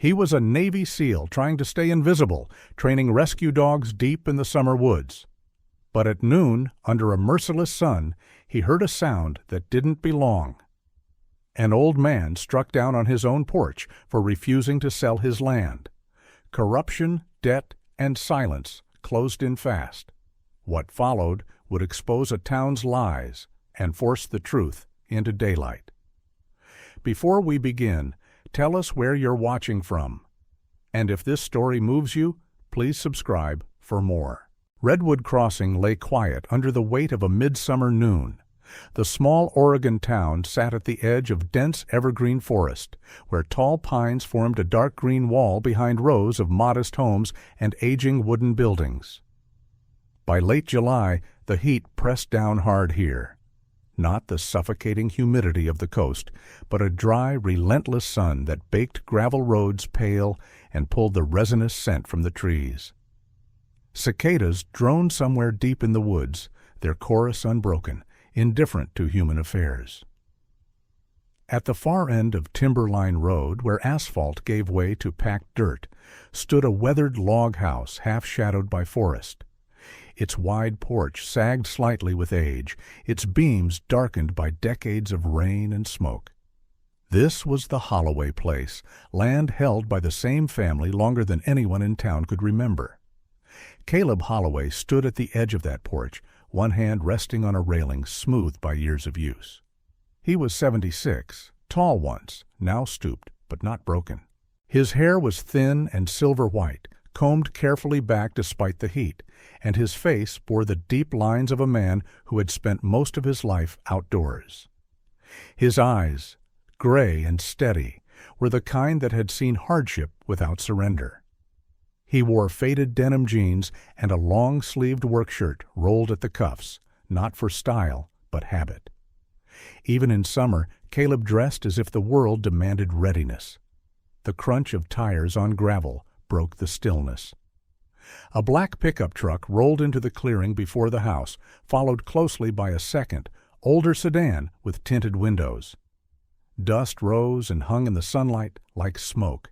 He was a Navy SEAL trying to stay invisible, training rescue dogs deep in the summer woods. But at noon, under a merciless sun, he heard a sound that didn't belong. An old man struck down on his own porch for refusing to sell his land. Corruption, debt, and silence closed in fast. What followed would expose a town's lies and force the truth into daylight. Before we begin, tell us where you're watching from. And if this story moves you, please subscribe for more. Redwood Crossing lay quiet under the weight of a midsummer noon. The small Oregon town sat at the edge of dense evergreen forest, where tall pines formed a dark green wall behind rows of modest homes and aging wooden buildings. By late July, the heat pressed down hard here. Not the suffocating humidity of the coast, but a dry, relentless sun that baked gravel roads pale and pulled the resinous scent from the trees. Cicadas droned somewhere deep in the woods, their chorus unbroken, indifferent to human affairs. At the far end of Timberline Road, where asphalt gave way to packed dirt, stood a weathered log house half-shadowed by forest. Its wide porch sagged slightly with age, its beams darkened by decades of rain and smoke. This was the Holloway place, land held by the same family longer than anyone in town could remember. Caleb Holloway stood at the edge of that porch, one hand resting on a railing smoothed by years of use. He was 76, tall once, now stooped, but not broken. His hair was thin and silver white, combed carefully back despite the heat, and his face bore the deep lines of a man who had spent most of his life outdoors. His eyes, gray and steady, were the kind that had seen hardship without surrender. He wore faded denim jeans and a long-sleeved work shirt rolled at the cuffs, not for style, but habit. Even in summer, Caleb dressed as if the world demanded readiness. The crunch of tires on gravel broke the stillness. A black pickup truck rolled into the clearing before the house, followed closely by a second, older sedan with tinted windows. Dust rose and hung in the sunlight like smoke.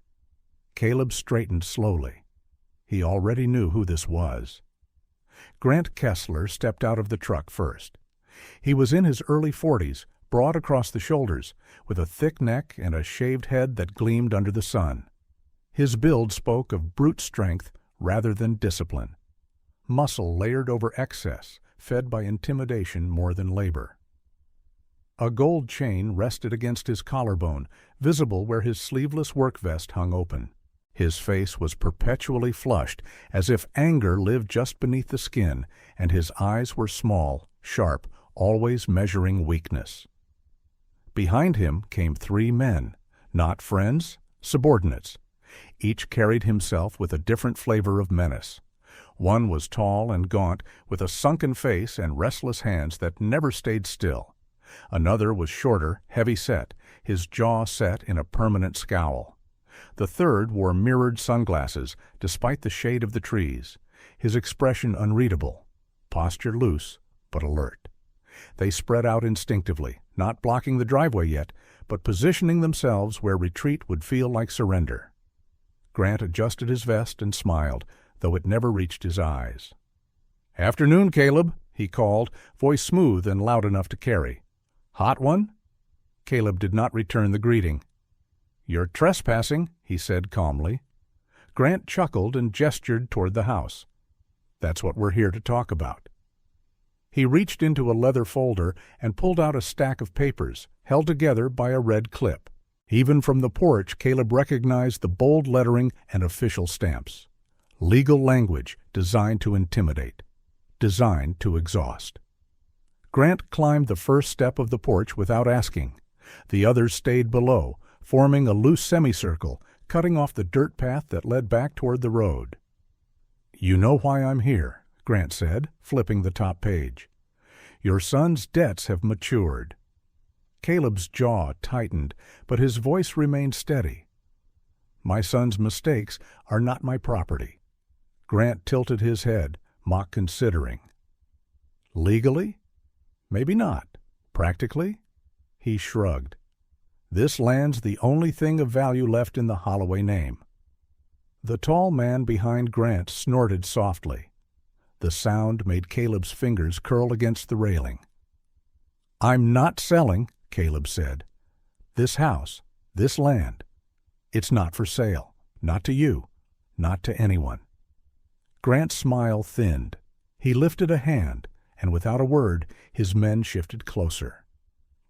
Caleb straightened slowly. He already knew who this was. Grant Kessler stepped out of the truck first. He was in his early 40s, broad across the shoulders, with a thick neck and a shaved head that gleamed under the sun. His build spoke of brute strength rather than discipline. Muscle layered over excess, fed by intimidation more than labor. A gold chain rested against his collarbone, visible where his sleeveless work vest hung open. His face was perpetually flushed, as if anger lived just beneath the skin, and his eyes were small, sharp, always measuring weakness. Behind him came 3 men, not friends, subordinates. Each carried himself with a different flavor of menace. One was tall and gaunt, with a sunken face and restless hands that never stayed still. Another was shorter, heavy-set, his jaw set in a permanent scowl. The third wore mirrored sunglasses, despite the shade of the trees, his expression unreadable, posture loose but alert. They spread out instinctively, not blocking the driveway yet, but positioning themselves where retreat would feel like surrender. Grant adjusted his vest and smiled, though it never reached his eyes. "Afternoon, Caleb," he called, voice smooth and loud enough to carry. "Hot one?" Caleb did not return the greeting. "You're trespassing," he said calmly. Grant chuckled and gestured toward the house. "That's what we're here to talk about." He reached into a leather folder and pulled out a stack of papers, held together by a red clip. Even from the porch, Caleb recognized the bold lettering and official stamps. Legal language designed to intimidate, designed to exhaust. Grant climbed the first step of the porch without asking. The others stayed below, forming a loose semicircle, cutting off the dirt path that led back toward the road. "You know why I'm here," Grant said, flipping the top page. "Your son's debts have matured." Caleb's jaw tightened, but his voice remained steady. "My son's mistakes are not my property." Grant tilted his head, mock considering. "Legally? Maybe not. Practically?" He shrugged. This land's the only thing of value left in the Holloway name." The tall man behind Grant snorted softly. The sound made Caleb's fingers curl against the railing. "I'm not selling," Caleb said. "This house, this land. It's not for sale. Not to you. Not to anyone." Grant's smile thinned. He lifted a hand, and without a word, his men shifted closer.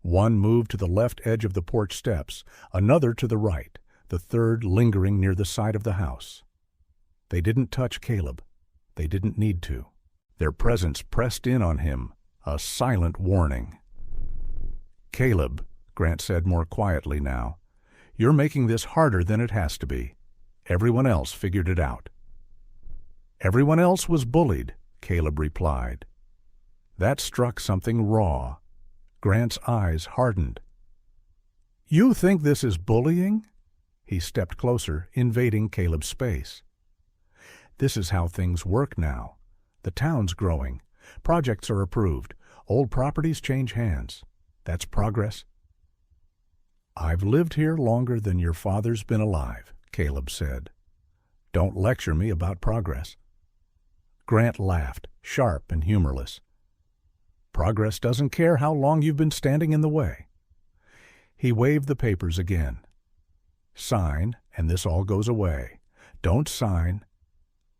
One moved to the left edge of the porch steps, another to the right, the third lingering near the side of the house. They didn't touch Caleb. They didn't need to. Their presence pressed in on him, a silent warning. "Caleb," Grant said more quietly now, "you're making this harder than it has to be. Everyone else figured it out." "Everyone else was bullied," Caleb replied. That struck something raw. Grant's eyes hardened. "You think this is bullying?" He stepped closer, invading Caleb's space. "This is how things work now. The town's growing. Projects are approved. Old properties change hands. That's progress." "I've lived here longer than your father's been alive," Caleb said. "Don't lecture me about progress." Grant laughed, sharp and humorless. "Progress doesn't care how long you've been standing in the way." He waved the papers again. "Sign, and this all goes away. Don't sign."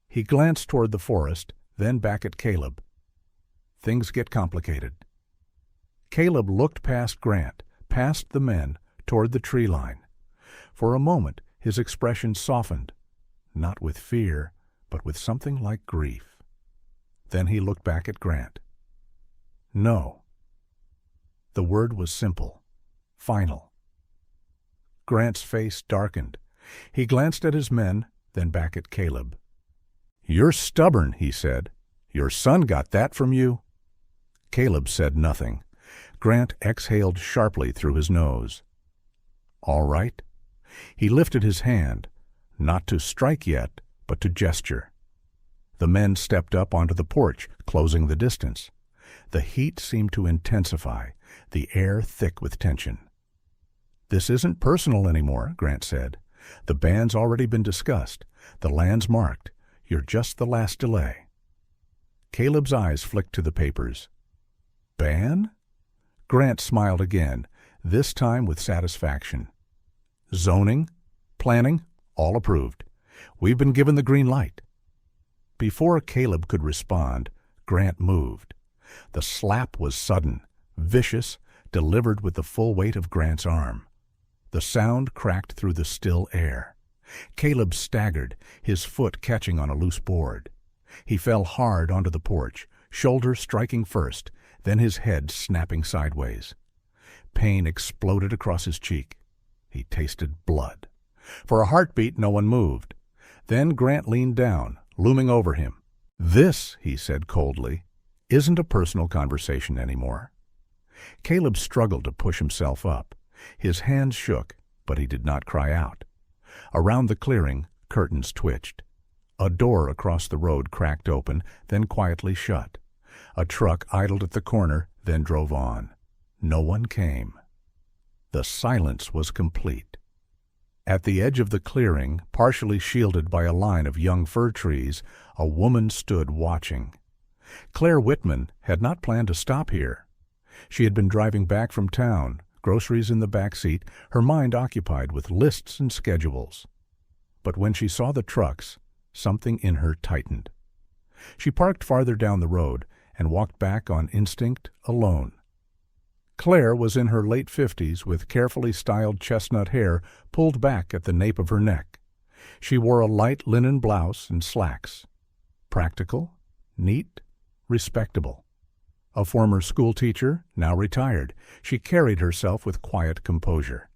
He glanced toward the forest, then back at Caleb. "Things get complicated." Caleb looked past Grant, past the men, toward the tree line. For a moment his expression softened, not with fear, but with something like grief. Then he looked back at Grant. "No." The word was simple, final. Grant's face darkened. He glanced at his men, then back at Caleb. "You're stubborn," he said. "Your son got that from you." Caleb said nothing. Grant exhaled sharply through his nose. "All right." He lifted his hand, not to strike yet, but to gesture. The men stepped up onto the porch, closing the distance. The heat seemed to intensify, the air thick with tension. "This isn't personal anymore," Grant said. "The ban's already been discussed. The land's marked. You're just the last delay." Caleb's eyes flicked to the papers. "Ban?" Grant smiled again, this time with satisfaction. "Zoning, planning, all approved. We've been given the green light." Before Caleb could respond, Grant moved. The slap was sudden, vicious, delivered with the full weight of Grant's arm. The sound cracked through the still air. Caleb staggered, his foot catching on a loose board. He fell hard onto the porch, shoulder striking first, then his head snapping sideways. Pain exploded across his cheek. He tasted blood. For a heartbeat, no one moved. Then Grant leaned down, looming over him. "This," he said coldly, "isn't a personal conversation anymore." Caleb struggled to push himself up. His hands shook, but he did not cry out. Around the clearing, curtains twitched. A door across the road cracked open, then quietly shut. A truck idled at the corner, then drove on. No one came. The silence was complete. At the edge of the clearing, partially shielded by a line of young fir trees, a woman stood watching. Claire Whitman had not planned to stop here. She had been driving back from town, groceries in the back seat, her mind occupied with lists and schedules. But when she saw the trucks, something in her tightened. She parked farther down the road and walked back on instinct, alone. Claire was in her late 50s with carefully styled chestnut hair pulled back at the nape of her neck. She wore a light linen blouse and slacks. Practical, neat, respectable. A former school teacher, now retired, she carried herself with quiet composure.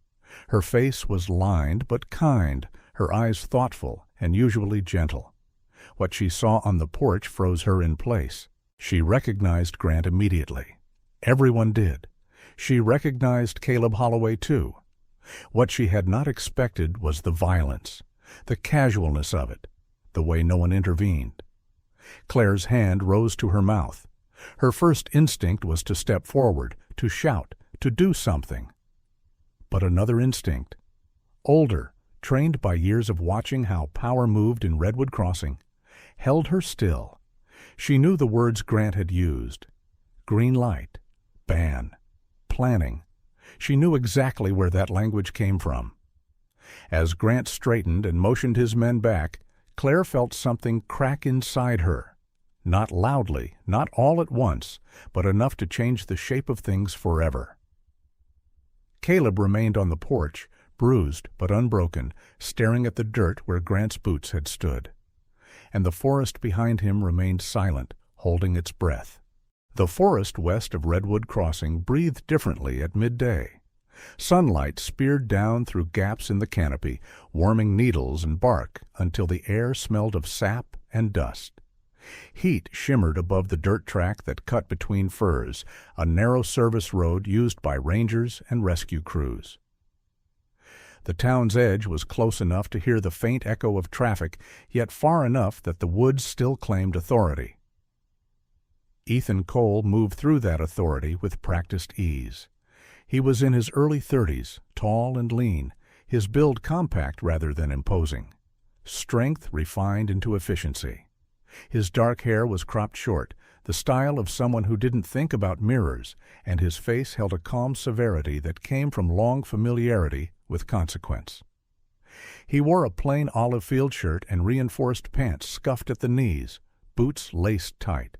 Her face was lined but kind, her eyes thoughtful and usually gentle. What she saw on the porch froze her in place. She recognized Grant immediately. Everyone did. She recognized Caleb Holloway, too. What she had not expected was the violence, the casualness of it, the way no one intervened. Claire's hand rose to her mouth. Her first instinct was to step forward, to shout, to do something. but another instinct. Older, trained by years of watching how power moved in Redwood Crossing, held her still. She knew the words Grant had used. Green light, ban, planning. She knew exactly where that language came from. As Grant straightened and motioned his men back, Claire felt something crack inside her. Not loudly, not all at once, but enough to change the shape of things forever. Caleb remained on the porch, bruised but unbroken, staring at the dirt where Grant's boots had stood. And the forest behind him remained silent, holding its breath. The forest west of Redwood Crossing breathed differently at midday. Sunlight speared down through gaps in the canopy, warming needles and bark until the air smelled of sap and dust. Heat shimmered above the dirt track that cut between firs, a narrow service road used by rangers and rescue crews. The town's edge was close enough to hear the faint echo of traffic, yet far enough that the woods still claimed authority. Ethan Cole moved through that authority with practiced ease. He was in his early 30s, tall and lean, his build compact rather than imposing. Strength refined into efficiency. His dark hair was cropped short, the style of someone who didn't think about mirrors, and his face held a calm severity that came from long familiarity with consequence. He wore a plain olive field shirt and reinforced pants scuffed at the knees, boots laced tight.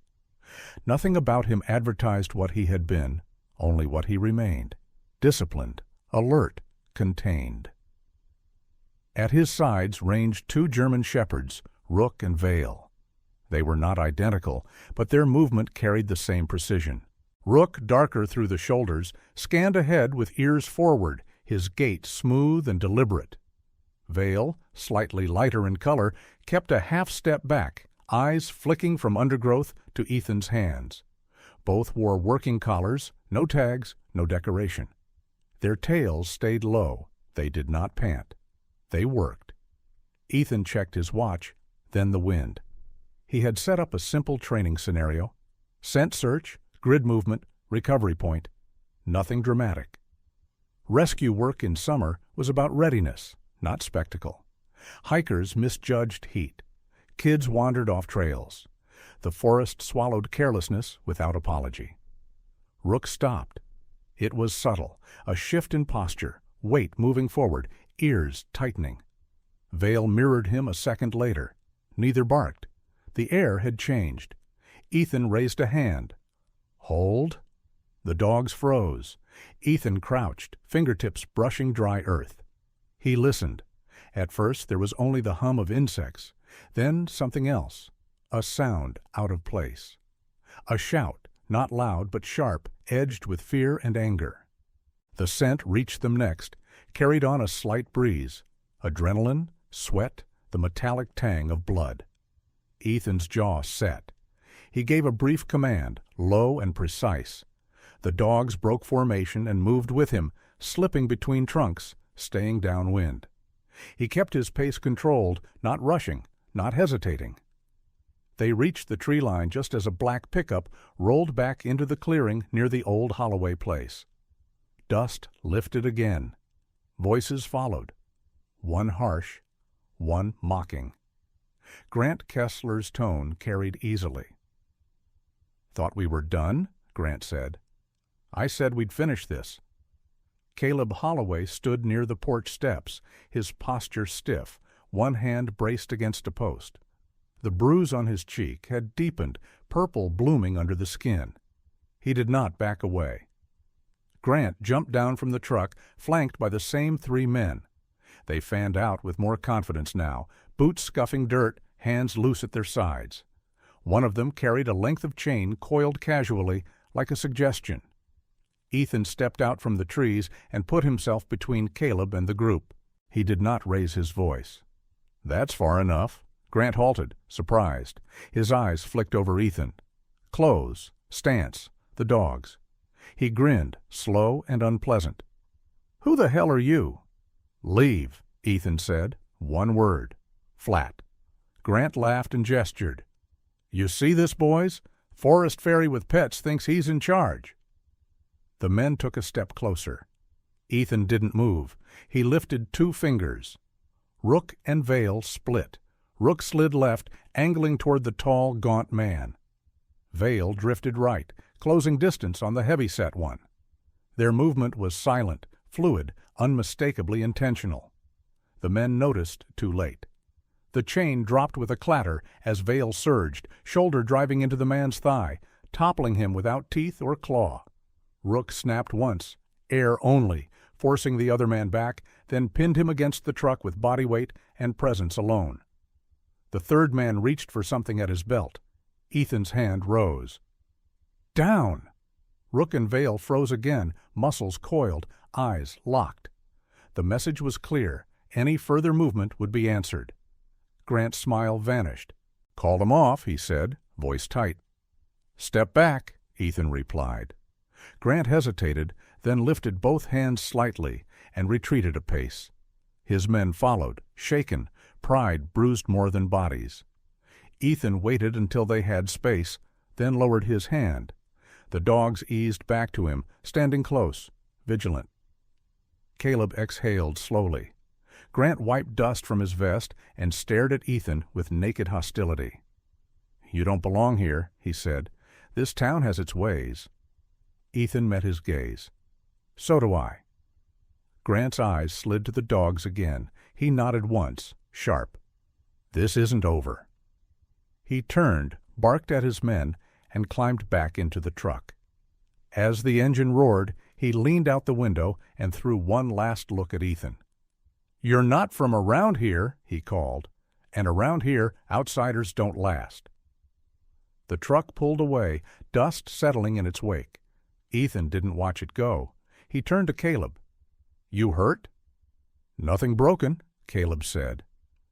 Nothing about him advertised what he had been, only what he remained: disciplined, alert, contained. At his sides ranged 2 German shepherds, Rook and Vale. They were not identical, but their movement carried the same precision. Rook, darker through the shoulders, scanned ahead with ears forward, his gait smooth and deliberate. Vale, slightly lighter in color, kept a half step back, eyes flicking from undergrowth to Ethan's hands. Both wore working collars, no tags, no decoration. Their tails stayed low. They did not pant. They worked. Ethan checked his watch, then the wind. He had set up a simple training scenario: scent search, grid movement, recovery point. Nothing dramatic. Rescue work in summer was about readiness, not spectacle. Hikers misjudged heat. Kids wandered off trails. The forest swallowed carelessness without apology. Rook stopped. It was subtle, a shift in posture, weight moving forward, ears tightening. Vale mirrored him a second later. Neither barked. The air had changed. Ethan raised a hand. Hold. The dogs froze. Ethan crouched, fingertips brushing dry earth. He listened. At first there was only the hum of insects, then something else, a sound out of place. A shout, not loud but sharp, edged with fear and anger. The scent reached them next, carried on a slight breeze. Adrenaline, sweat, the metallic tang of blood. Ethan's jaw set. He gave a brief command, low and precise. The dogs broke formation and moved with him, slipping between trunks, staying downwind. He kept his pace controlled, not rushing, not hesitating. They reached the tree line just as a black pickup rolled back into the clearing near the old Holloway place. Dust lifted again. Voices followed. One harsh, one mocking. Grant Kessler's tone carried easily. "Thought we were done?" Grant said. "I said we'd finish this." Caleb Holloway stood near the porch steps, his posture stiff, one hand braced against a post. The bruise on his cheek had deepened, purple blooming under the skin. He did not back away. Grant jumped down from the truck, flanked by the same 3 men. They fanned out with more confidence now, boots scuffing dirt, hands loose at their sides. One of them carried a length of chain coiled casually, like a suggestion. Ethan stepped out from the trees and put himself between Caleb and the group. He did not raise his voice. "That's far enough." Grant halted, surprised. His eyes flicked over Ethan. Clothes, stance, the dogs. He grinned, slow and unpleasant. "Who the hell are you?" "Leave," Ethan said. One word. Flat. Grant laughed and gestured. "You see this, boys? Forest fairy with pets thinks he's in charge." The men took a step closer. Ethan didn't move. He lifted 2 fingers. Rook and Vale split. Rook slid left, angling toward the tall, gaunt man. Vale drifted right, closing distance on the heavy-set one. Their movement was silent, fluid, unmistakably intentional. The men noticed too late. The chain dropped with a clatter as Vale surged, shoulder driving into the man's thigh, toppling him without teeth or claw. Rook snapped once, air only, forcing the other man back, then pinned him against the truck with body weight and presence alone. The third man reached for something at his belt. Ethan's hand rose. Down! Rook and Vale froze again, muscles coiled, eyes locked. The message was clear. Any further movement would be answered. Grant's smile vanished. "Call them off," he said, voice tight. "Step back," Ethan replied. Grant hesitated, then lifted both hands slightly and retreated a pace. His men followed, shaken, pride bruised more than bodies. Ethan waited until they had space, then lowered his hand. The dogs eased back to him, standing close, vigilant. Caleb exhaled slowly. Grant wiped dust from his vest and stared at Ethan with naked hostility. "You don't belong here," he said. "This town has its ways." Ethan met his gaze. "So do I." Grant's eyes slid to the dogs again. He nodded once, sharp. "This isn't over." He turned, barked at his men, and climbed back into the truck. As the engine roared, he leaned out the window and threw one last look at Ethan. "You're not from around here," he called, "and around here outsiders don't last." The truck pulled away, dust settling in its wake. Ethan didn't watch it go. He turned to Caleb. "You hurt?" "Nothing broken," Caleb said.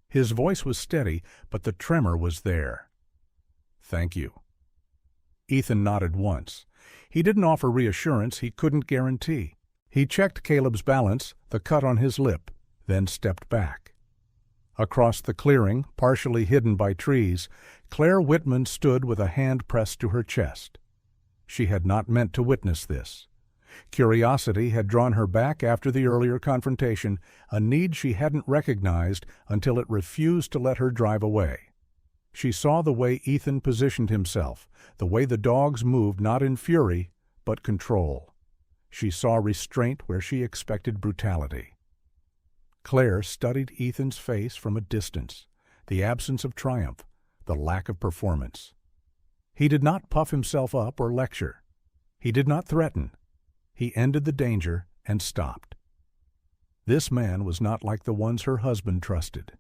His voice was steady, but the tremor was there. "Thank you." Ethan nodded once. He didn't offer reassurance he couldn't guarantee. He checked Caleb's balance, the cut on his lip, then stepped back. Across the clearing, partially hidden by trees, Claire Whitman stood with a hand pressed to her chest. She had not meant to witness this. Curiosity had drawn her back after the earlier confrontation, a need she hadn't recognized until it refused to let her drive away. She saw the way Ethan positioned himself, the way the dogs moved not in fury, but control. She saw restraint where she expected brutality. Claire studied Ethan's face from a distance, the absence of triumph, the lack of performance. He did not puff himself up or lecture. He did not threaten. He ended the danger and stopped. This man was not like the ones her husband trusted.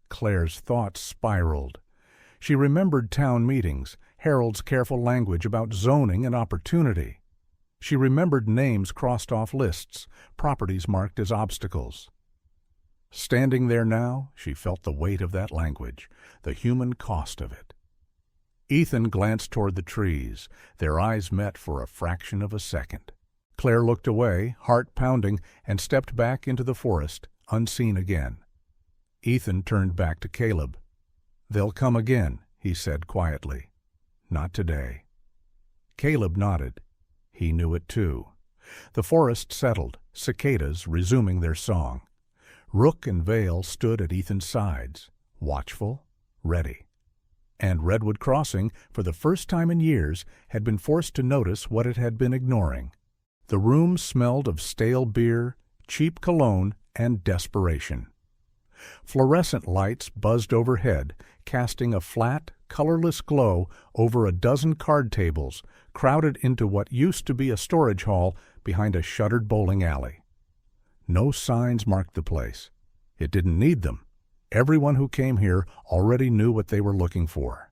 Claire's thoughts spiraled. She remembered town meetings, Harold's careful language about zoning and opportunity. She remembered names crossed off lists, properties marked as obstacles. Standing there now, she felt the weight of that language, the human cost of it. Ethan glanced toward the trees. Their eyes met for a fraction of a second. Claire looked away, heart pounding, and stepped back into the forest, unseen again. Ethan turned back to Caleb. "They'll come again," he said quietly. "Not today." Caleb nodded. He knew it too. The forest settled, cicadas resuming their song. Rook and Vale stood at Ethan's sides, watchful, ready. And Redwood Crossing, for the first time in years, had been forced to notice what it had been ignoring. The room smelled of stale beer, cheap cologne, and desperation. Fluorescent lights buzzed overhead, casting a flat, colorless glow over a dozen card tables crowded into what used to be a storage hall behind a shuttered bowling alley. No signs marked the place. It didn't need them. Everyone who came here already knew what they were looking for.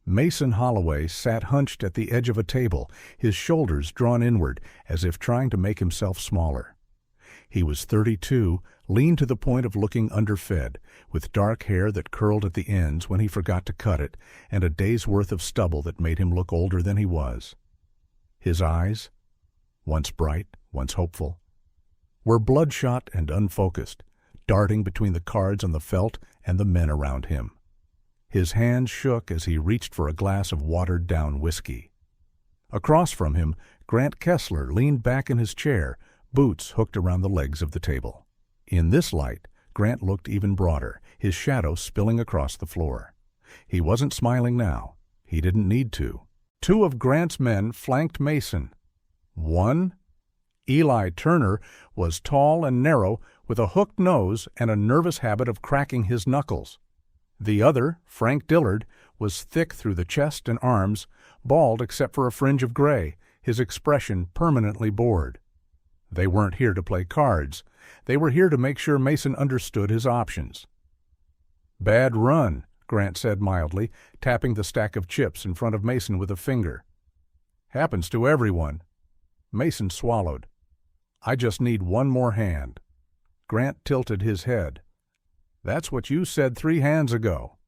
Mason Holloway sat hunched at the edge of a table, his shoulders drawn inward as if trying to make himself smaller. He was 32, lean to the point of looking underfed, with dark hair that curled at the ends when he forgot to cut it, and a day's worth of stubble that made him look older than he was. His eyes, once bright, once hopeful, were bloodshot and unfocused, darting between the cards on the felt and the men around him. His hand shook as he reached for a glass of watered-down whiskey. Across from him, Grant Kessler leaned back in his chair, boots hooked around the legs of the table. In this light, Grant looked even broader, his shadow spilling across the floor. He wasn't smiling now. He didn't need to. Two of Grant's men flanked Mason. One, Eli Turner, was tall and narrow, with a hooked nose and a nervous habit of cracking his knuckles. The other, Frank Dillard, was thick through the chest and arms, bald except for a fringe of gray, his expression permanently bored. They weren't here to play cards. They were here to make sure Mason understood his options. "Bad run," Grant said mildly, tapping the stack of chips in front of Mason with a finger. "Happens to everyone." Mason swallowed. "I just need one more hand." Grant tilted his head. "That's what you said 3 hands ago."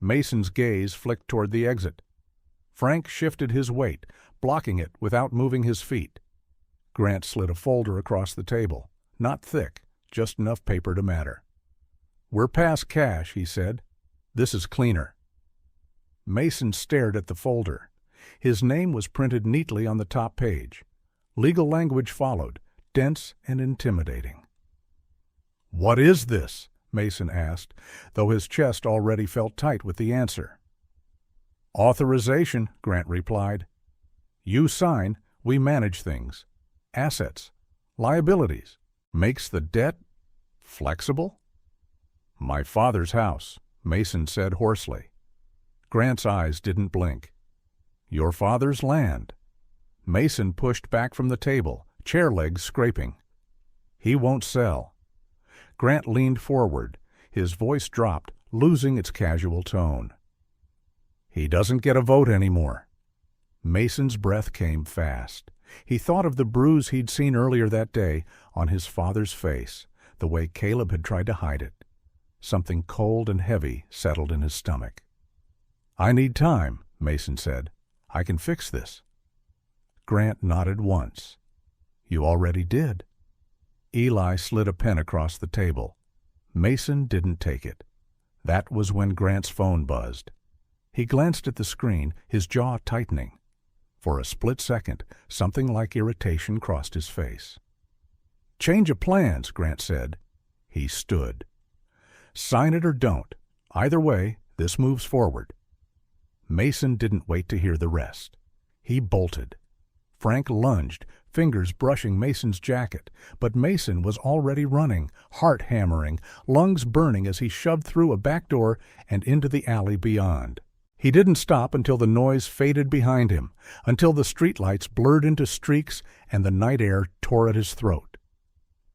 Mason's gaze flicked toward the exit. Frank shifted his weight, blocking it without moving his feet. Grant slid a folder across the table. Not thick, just enough paper to matter. "We're past cash," he said. "This is cleaner." Mason stared at the folder. His name was printed neatly on the top page. Legal language followed, dense and intimidating. "What is this?" Mason asked, though his chest already felt tight with the answer. "Authorization," Grant replied. "You sign, we manage things. Assets, liabilities. Makes the debt flexible." "My father's house," Mason said hoarsely. Grant's eyes didn't blink. "Your father's land." Mason pushed back from the table, chair legs scraping. "He won't sell." Grant leaned forward. His voice dropped, losing its casual tone. "He doesn't get a vote anymore." Mason's breath came fast. He thought of the bruise he'd seen earlier that day on his father's face, the way Caleb had tried to hide it. Something cold and heavy settled in his stomach. "I need time," Mason said. "I can fix this." Grant nodded once. "You already did." Eli slid a pen across the table. Mason didn't take it. That was when Grant's phone buzzed. He glanced at the screen, his jaw tightening. For a split second, something like irritation crossed his face. "Change of plans," Grant said. He stood. "Sign it or don't. Either way, this moves forward." Mason didn't wait to hear the rest. He bolted. Frank lunged, fingers brushing Mason's jacket, but Mason was already running, heart hammering, lungs burning as he shoved through a back door and into the alley beyond. He didn't stop until the noise faded behind him, until the streetlights blurred into streaks and the night air tore at his throat.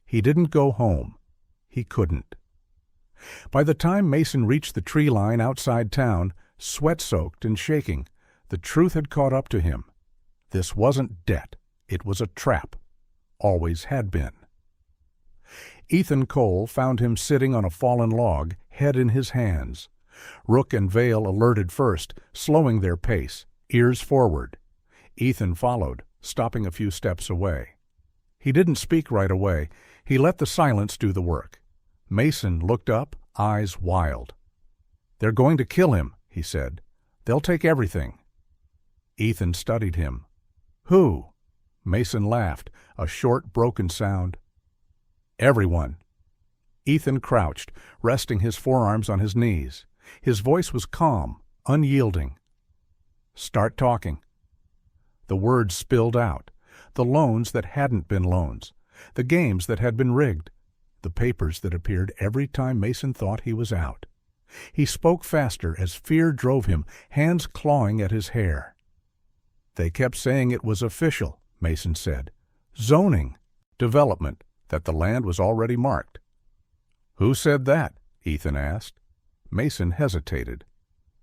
He didn't go home. He couldn't. By the time Mason reached the tree line outside town, sweat-soaked and shaking, the truth had caught up to him. This wasn't debt. It was a trap. Always had been. Ethan Cole found him sitting on a fallen log, head in his hands. Rook and Vale alerted first, slowing their pace, ears forward. Ethan followed, stopping a few steps away. He didn't speak right away. He let the silence do the work. Mason looked up, eyes wild. "They're going to kill him," he said. "They'll take everything." Ethan studied him. "Who?" Mason laughed, a short, broken sound. "Everyone." Ethan crouched, resting his forearms on his knees. His voice was calm, unyielding. "Start talking." The words spilled out. The loans that hadn't been loans. The games that had been rigged. The papers that appeared every time Mason thought he was out. He spoke faster as fear drove him, hands clawing at his hair. "They kept saying it was official," Mason said. "Zoning. Development. That the land was already marked." "Who said that?" Ethan asked. Mason hesitated.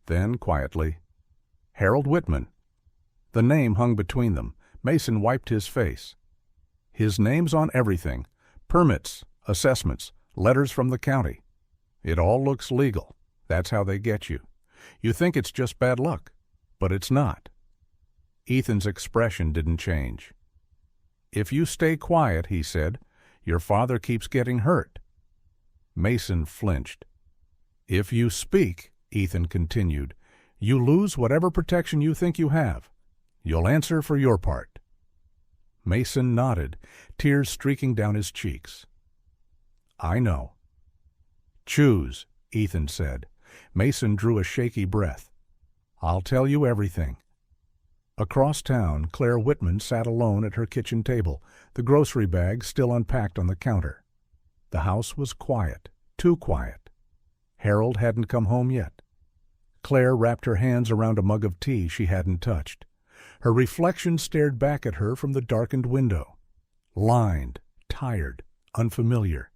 Then, quietly, "Harold Whitman." The name hung between them. Mason wiped his face. "His name's on everything. Permits, assessments, letters from the county. It all looks legal. That's how they get you. You think it's just bad luck, but it's not." Ethan's expression didn't change. "If you stay quiet," he said, "your father keeps getting hurt." Mason flinched. "If you speak," Ethan continued, "you lose whatever protection you think you have. You'll answer for your part." Mason nodded, tears streaking down his cheeks. "I know." "Choose," Ethan said. Mason drew a shaky breath. "I'll tell you everything." Across town, Claire Whitman sat alone at her kitchen table, the grocery bag still unpacked on the counter. The house was quiet, too quiet. Harold hadn't come home yet. Claire wrapped her hands around a mug of tea she hadn't touched. Her reflection stared back at her from the darkened window. Lined, tired, unfamiliar.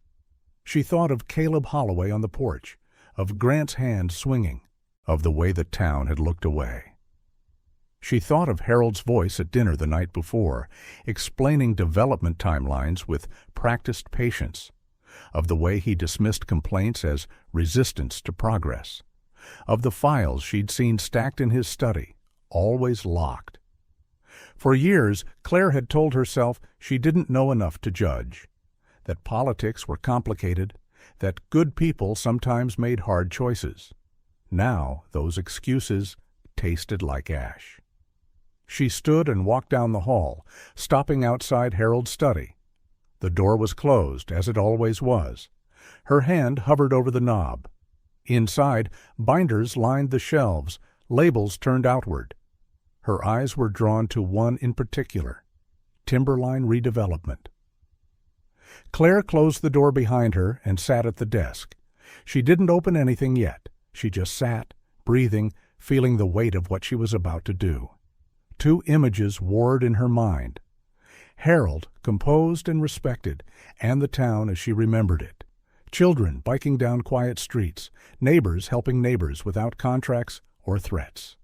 She thought of Caleb Holloway on the porch, of Grant's hand swinging, of the way the town had looked away. She thought of Harold's voice at dinner the night before, explaining development timelines with practiced patience, of the way he dismissed complaints as resistance to progress, of the files she'd seen stacked in his study, always locked. For years, Claire had told herself she didn't know enough to judge, that politics were complicated, that good people sometimes made hard choices. Now those excuses tasted like ash. She stood and walked down the hall, stopping outside Harold's study. The door was closed, as it always was. Her hand hovered over the knob. Inside, binders lined the shelves, labels turned outward. Her eyes were drawn to one in particular, Timberline Redevelopment. Claire closed the door behind her and sat at the desk. She didn't open anything yet. She just sat, breathing, feeling the weight of what she was about to do. Two images warred in her mind. Harold, composed and respected, and the town as she remembered it. Children biking down quiet streets, neighbors helping neighbors without contracts or threats.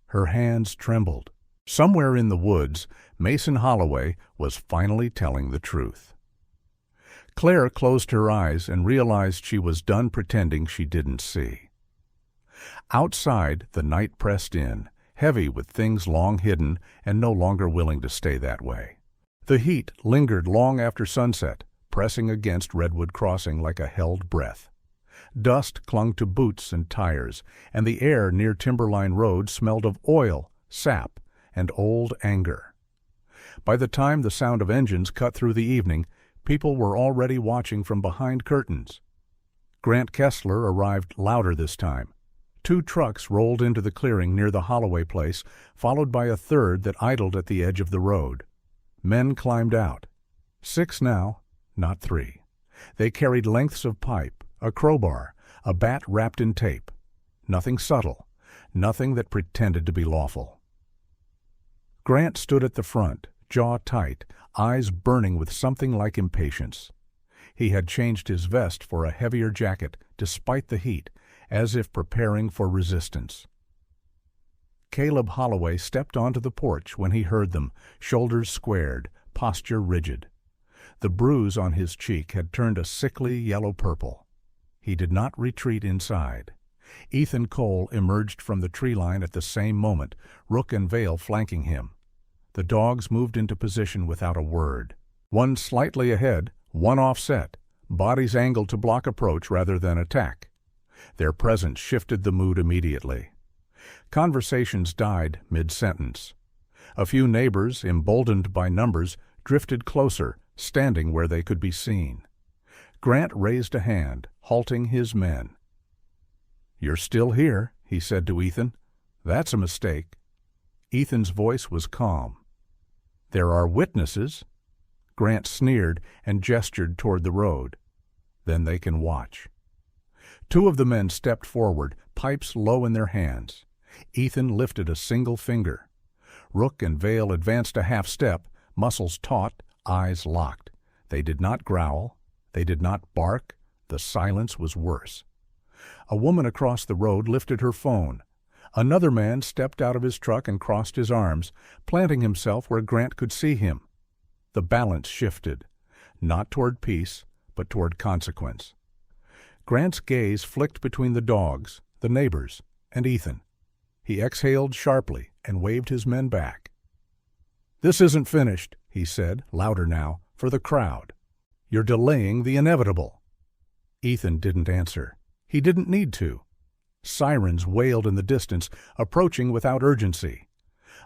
Her hands trembled. Somewhere in the woods, Mason Holloway was finally telling the truth. Claire closed her eyes and realized she was done pretending she didn't see. Outside, the night pressed in, heavy with things long hidden and no longer willing to stay that way. The heat lingered long after sunset, pressing against Redwood Crossing like a held breath. Dust clung to boots and tires, and the air near Timberline Road smelled of oil, sap, and old anger. By the time the sound of engines cut through the evening, people were already watching from behind curtains. Grant Kessler arrived louder this time. 2 trucks rolled into the clearing near the Holloway place, followed by a third that idled at the edge of the road. Men climbed out. 6 now, not 3. They carried lengths of pipe, a crowbar, a bat wrapped in tape. Nothing subtle, nothing that pretended to be lawful. Grant stood at the front, jaw tight, eyes burning with something like impatience. He had changed his vest for a heavier jacket, despite the heat, as if preparing for resistance. Caleb Holloway stepped onto the porch when he heard them, shoulders squared, posture rigid. The bruise on his cheek had turned a sickly yellow-purple. He did not retreat inside. Ethan Cole emerged from the tree line at the same moment, Rook and Vale flanking him. The dogs moved into position without a word. One slightly ahead, one offset, bodies angled to block approach rather than attack. Their presence shifted the mood immediately. Conversations died mid-sentence. A few neighbors, emboldened by numbers, drifted closer, standing where they could be seen. Grant raised a hand, halting his men. "You're still here," he said to Ethan. "That's a mistake." Ethan's voice was calm. "There are witnesses." Grant sneered and gestured toward the road. "Then they can watch." 2 of the men stepped forward, pipes low in their hands. Ethan lifted a single finger. Rook and Vale advanced a half step, muscles taut, eyes locked. They did not growl. They did not bark. The silence was worse. A woman across the road lifted her phone. Another man stepped out of his truck and crossed his arms, planting himself where Grant could see him. The balance shifted, not toward peace, but toward consequence. Grant's gaze flicked between the dogs, the neighbors, and Ethan. He exhaled sharply and waved his men back. "This isn't finished," he said, louder now, for the crowd. "You're delaying the inevitable." Ethan didn't answer. He didn't need to. Sirens wailed in the distance, approaching without urgency.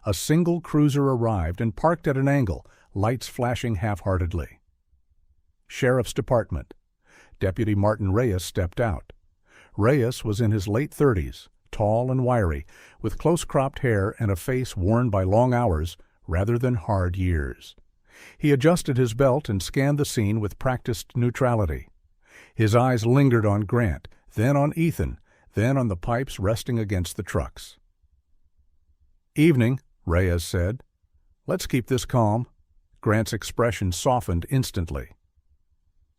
A single cruiser arrived and parked at an angle, lights flashing half-heartedly. Sheriff's Department. Deputy Martin Reyes stepped out. Reyes was in his late 30s, tall and wiry, with close-cropped hair and a face worn by long hours rather than hard years. He adjusted his belt and scanned the scene with practiced neutrality. His eyes lingered on Grant, then on Ethan, then on the pipes resting against the trucks. "Evening," Reyes said. "Let's keep this calm." Grant's expression softened instantly.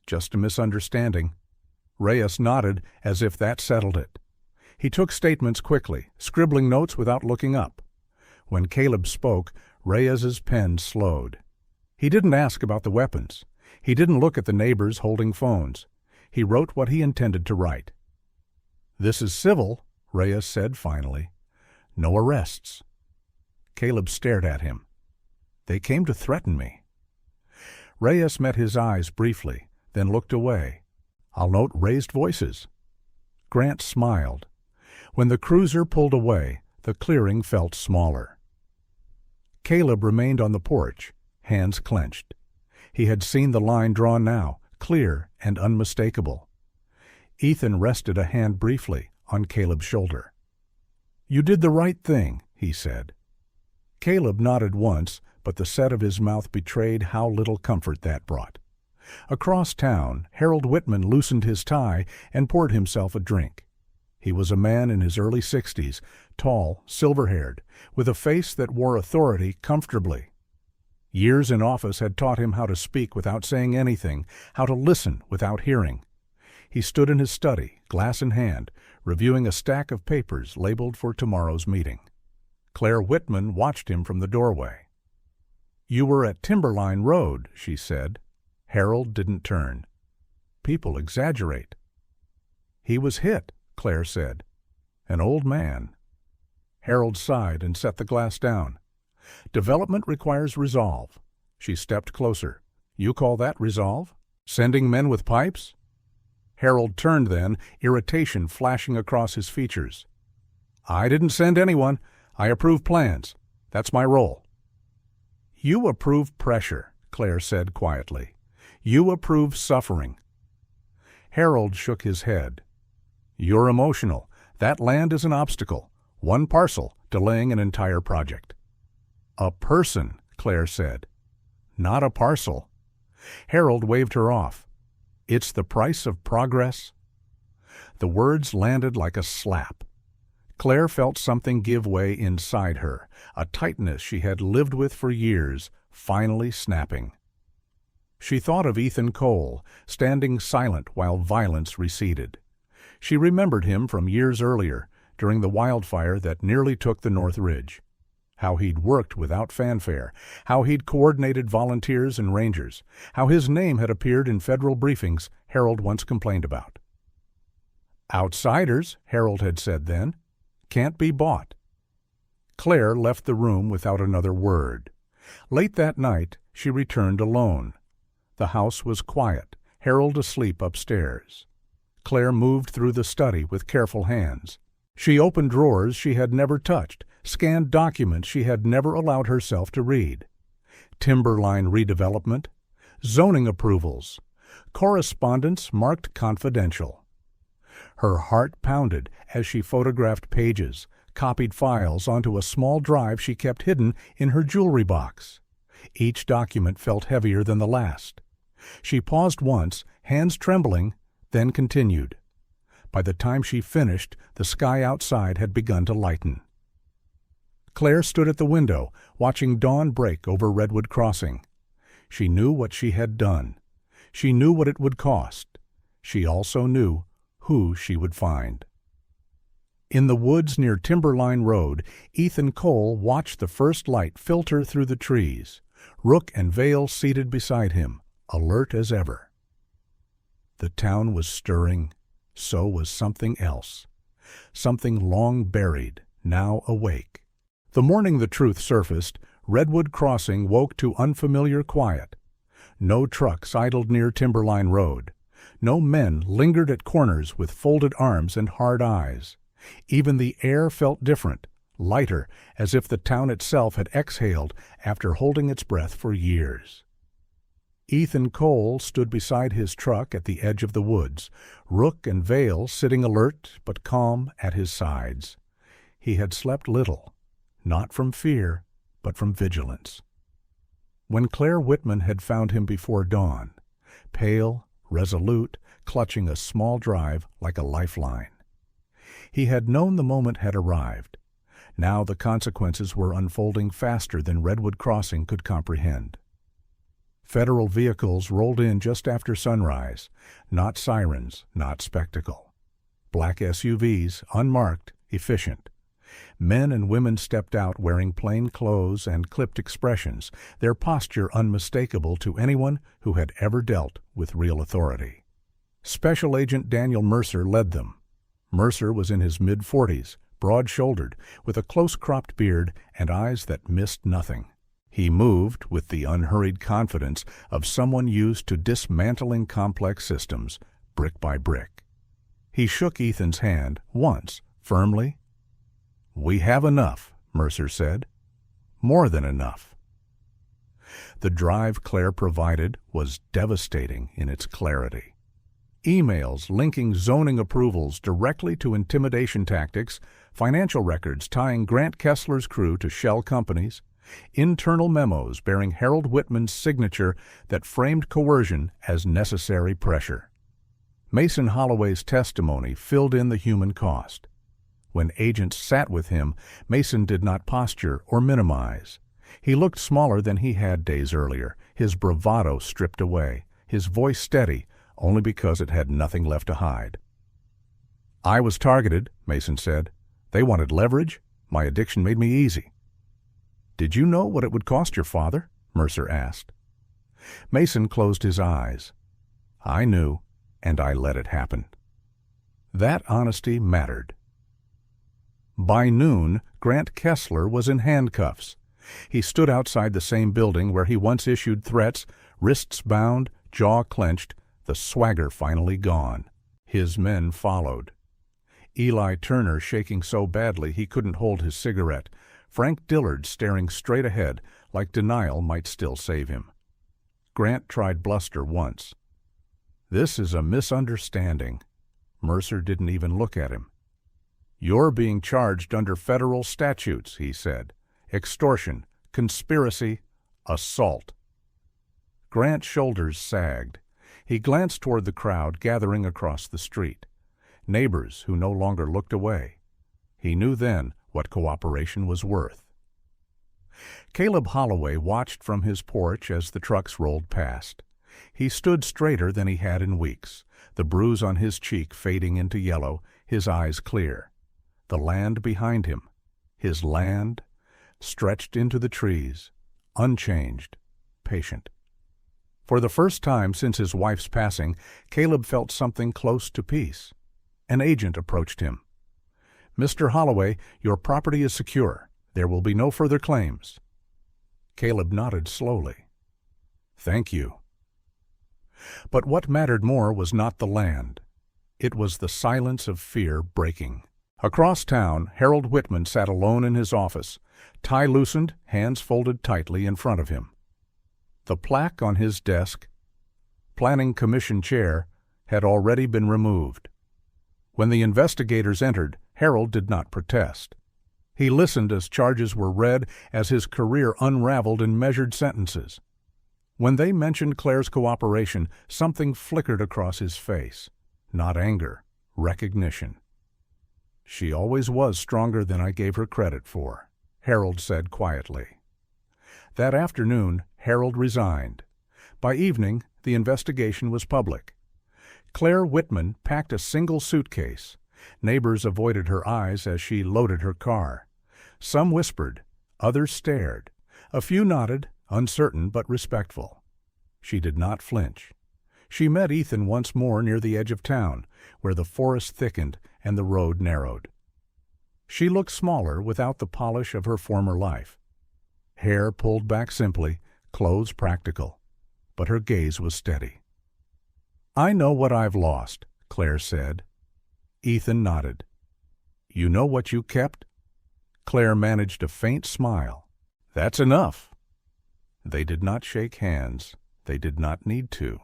"Just a misunderstanding." Reyes nodded as if that settled it. He took statements quickly, scribbling notes without looking up. When Caleb spoke, Reyes's pen slowed. He didn't ask about the weapons. He didn't look at the neighbors holding phones. He wrote what he intended to write. "This is civil," Reyes said finally. "No arrests." Caleb stared at him. "They came to threaten me." Reyes met his eyes briefly, then looked away. "I'll note raised voices." Grant smiled. When the cruiser pulled away, the clearing felt smaller. Caleb remained on the porch, hands clenched. He had seen the line drawn now, clear and unmistakable. Ethan rested a hand briefly on Caleb's shoulder. "You did the right thing," he said. Caleb nodded once, but the set of his mouth betrayed how little comfort that brought. Across town, Harold Whitman loosened his tie and poured himself a drink. He was a man in his early 60s, tall, silver-haired, with a face that wore authority comfortably. Years in office had taught him how to speak without saying anything, how to listen without hearing. He stood in his study, glass in hand, reviewing a stack of papers labeled for tomorrow's meeting. Claire Whitman watched him from the doorway. "You were at Timberline Road," she said. Harold didn't turn. "People exaggerate." "He was hit," Claire said. "An old man." Harold sighed and set the glass down. "Development requires resolve." She stepped closer. "You call that resolve? Sending men with pipes?" Harold turned then, irritation flashing across his features. "I didn't send anyone. I approve plans. That's my role." "You approve pressure," Claire said quietly. "You approve suffering." Harold shook his head. "You're emotional. That land is an obstacle. One parcel, delaying an entire project." "A person," Claire said. "Not a parcel." Harold waved her off. "It's the price of progress." The words landed like a slap. Claire felt something give way inside her, a tightness she had lived with for years, finally snapping. She thought of Ethan Cole, standing silent while violence receded. She remembered him from years earlier, during the wildfire that nearly took the North Ridge. How he'd worked without fanfare, how he'd coordinated volunteers and rangers, how his name had appeared in federal briefings Harold once complained about. "Outsiders," Harold had said then, "can't be bought." Claire left the room without another word. Late that night, she returned alone. The house was quiet, Harold asleep upstairs. Claire moved through the study with careful hands. She opened drawers she had never touched, scanned documents she had never allowed herself to read. Timberline redevelopment, zoning approvals, correspondence marked confidential. Her heart pounded as she photographed pages, copied files onto a small drive she kept hidden in her jewelry box. Each document felt heavier than the last. She paused once, hands trembling, then continued. By the time she finished, the sky outside had begun to lighten. Claire stood at the window, watching dawn break over Redwood Crossing. She knew what she had done. She knew what it would cost. She also knew who she would find. In the woods near Timberline Road, Ethan Cole watched the first light filter through the trees, Rook and Vale seated beside him, alert as ever. The town was stirring. So was something else. Something long buried, now awake. The morning the truth surfaced, Redwood Crossing woke to unfamiliar quiet. No trucks idled near Timberline Road. No men lingered at corners with folded arms and hard eyes. Even the air felt different, lighter, as if the town itself had exhaled after holding its breath for years. Ethan Cole stood beside his truck at the edge of the woods, Rook and Vale sitting alert but calm at his sides. He had slept little, not from fear, but from vigilance. When Claire Whitman had found him before dawn, pale, resolute, clutching a small drive like a lifeline, he had known the moment had arrived. Now the consequences were unfolding faster than Redwood Crossing could comprehend. Federal vehicles rolled in just after sunrise, not sirens, not spectacle. Black SUVs, unmarked, efficient. Men and women stepped out wearing plain clothes and clipped expressions, their posture unmistakable to anyone who had ever dealt with real authority. Special Agent Daniel Mercer led them. Mercer was in his mid-40s, broad-shouldered, with a close-cropped beard and eyes that missed nothing. He moved with the unhurried confidence of someone used to dismantling complex systems, brick by brick. He shook Ethan's hand once, firmly. "We have enough," Mercer said. "More than enough." The drive Claire provided was devastating in its clarity. Emails linking zoning approvals directly to intimidation tactics, financial records tying Grant Kessler's crew to shell companies, internal memos bearing Harold Whitman's signature that framed coercion as necessary pressure. Mason Holloway's testimony filled in the human cost. When agents sat with him, Mason did not posture or minimize. He looked smaller than he had days earlier, his bravado stripped away, his voice steady only because it had nothing left to hide. "I was targeted," Mason said. "They wanted leverage. My addiction made me easy." "Did you know what it would cost your father?" Mercer asked. Mason closed his eyes. "I knew, and I let it happen." That honesty mattered. By noon, Grant Kessler was in handcuffs. He stood outside the same building where he once issued threats, wrists bound, jaw clenched, the swagger finally gone. His men followed. Eli Turner shaking so badly he couldn't hold his cigarette. Frank Dillard staring straight ahead, like denial might still save him. Grant tried bluster once. "This is a misunderstanding." Mercer didn't even look at him. "You're being charged under federal statutes," he said. "Extortion, conspiracy, assault." Grant's shoulders sagged. He glanced toward the crowd gathering across the street. Neighbors who no longer looked away. He knew then what cooperation was worth. Caleb Holloway watched from his porch as the trucks rolled past. He stood straighter than he had in weeks, the bruise on his cheek fading into yellow, his eyes clear. The land behind him, his land, stretched into the trees, unchanged, patient. For the first time since his wife's passing, Caleb felt something close to peace. An agent approached him. "Mr. Holloway, your property is secure. There will be no further claims." Caleb nodded slowly. "Thank you." But what mattered more was not the land. It was the silence of fear breaking. Across town, Harold Whitman sat alone in his office, tie loosened, hands folded tightly in front of him. The plaque on his desk, Planning Commission Chair, had already been removed. When the investigators entered, Harold did not protest. He listened as charges were read, as his career unraveled in measured sentences. When they mentioned Claire's cooperation, something flickered across his face. Not anger, recognition. "She always was stronger than I gave her credit for," Harold said quietly. That afternoon, Harold resigned. By evening, the investigation was public. Claire Whitman packed a single suitcase. Neighbors avoided her eyes as she loaded her car. Some whispered, others stared. A few nodded, uncertain but respectful. She did not flinch. She met Ethan once more near the edge of town, where the forest thickened and the road narrowed. She looked smaller without the polish of her former life. Hair pulled back simply, clothes practical, but her gaze was steady. "I know what I've lost," Claire said. Ethan nodded. "You know what you kept?" Claire managed a faint smile. "That's enough." They did not shake hands. They did not need to.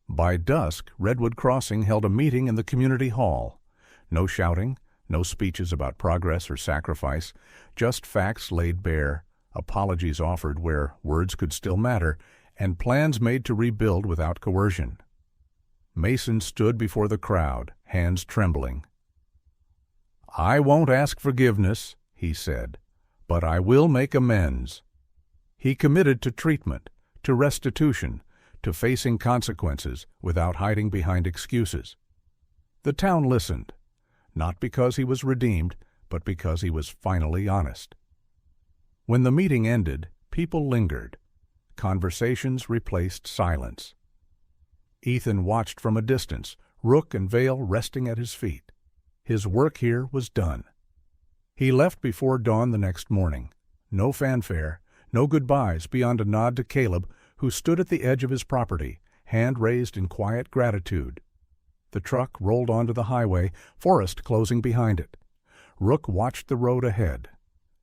By dusk, Redwood Crossing held a meeting in the community hall. No shouting, no speeches about progress or sacrifice, just facts laid bare, apologies offered where words could still matter, and plans made to rebuild without coercion. Mason stood before the crowd, hands trembling. "I won't ask forgiveness," he said, "but I will make amends." He committed to treatment, to restitution, to facing consequences without hiding behind excuses. The town listened, not because he was redeemed, but because he was finally honest. When the meeting ended, people lingered. Conversations replaced silence. Ethan watched from a distance, Rook and Vale resting at his feet. His work here was done. He left before dawn the next morning. No fanfare, no goodbyes beyond a nod to Caleb, who stood at the edge of his property, hand raised in quiet gratitude. The truck rolled onto the highway, Forrest closing behind it. Rook watched the road ahead.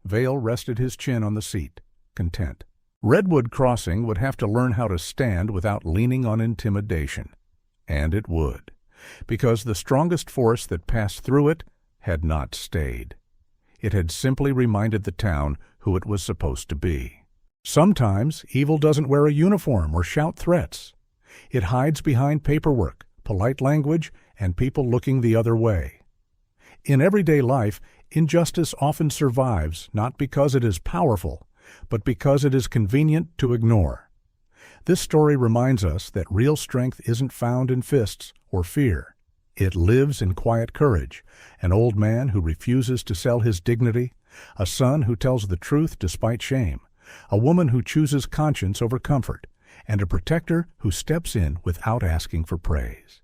Vale rested his chin on the seat, content. Redwood Crossing would have to learn how to stand without leaning on intimidation. And it would, because the strongest force that passed through it had not stayed. It had simply reminded the town who it was supposed to be. Sometimes evil doesn't wear a uniform or shout threats. It hides behind paperwork, polite language, and people looking the other way. In everyday life, injustice often survives not because it is powerful, but because it is convenient to ignore. This story reminds us that real strength isn't found in fists or fear. It lives in quiet courage, an old man who refuses to sell his dignity, a son who tells the truth despite shame, a woman who chooses conscience over comfort, and a protector who steps in without asking for praise.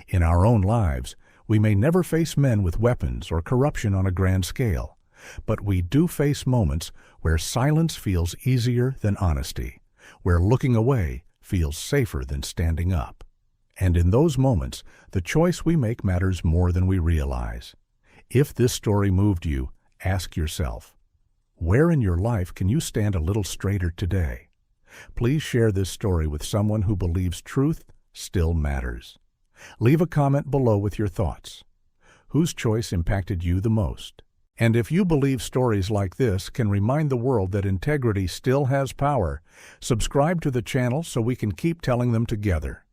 In our own lives, we may never face men with weapons or corruption on a grand scale, but we do face moments where silence feels easier than honesty, where looking away feels safer than standing up. And in those moments, the choice we make matters more than we realize. If this story moved you, ask yourself, where in your life can you stand a little straighter today? Please share this story with someone who believes truth still matters. Leave a comment below with your thoughts. Whose choice impacted you the most? And if you believe stories like this can remind the world that integrity still has power, subscribe to the channel so we can keep telling them together.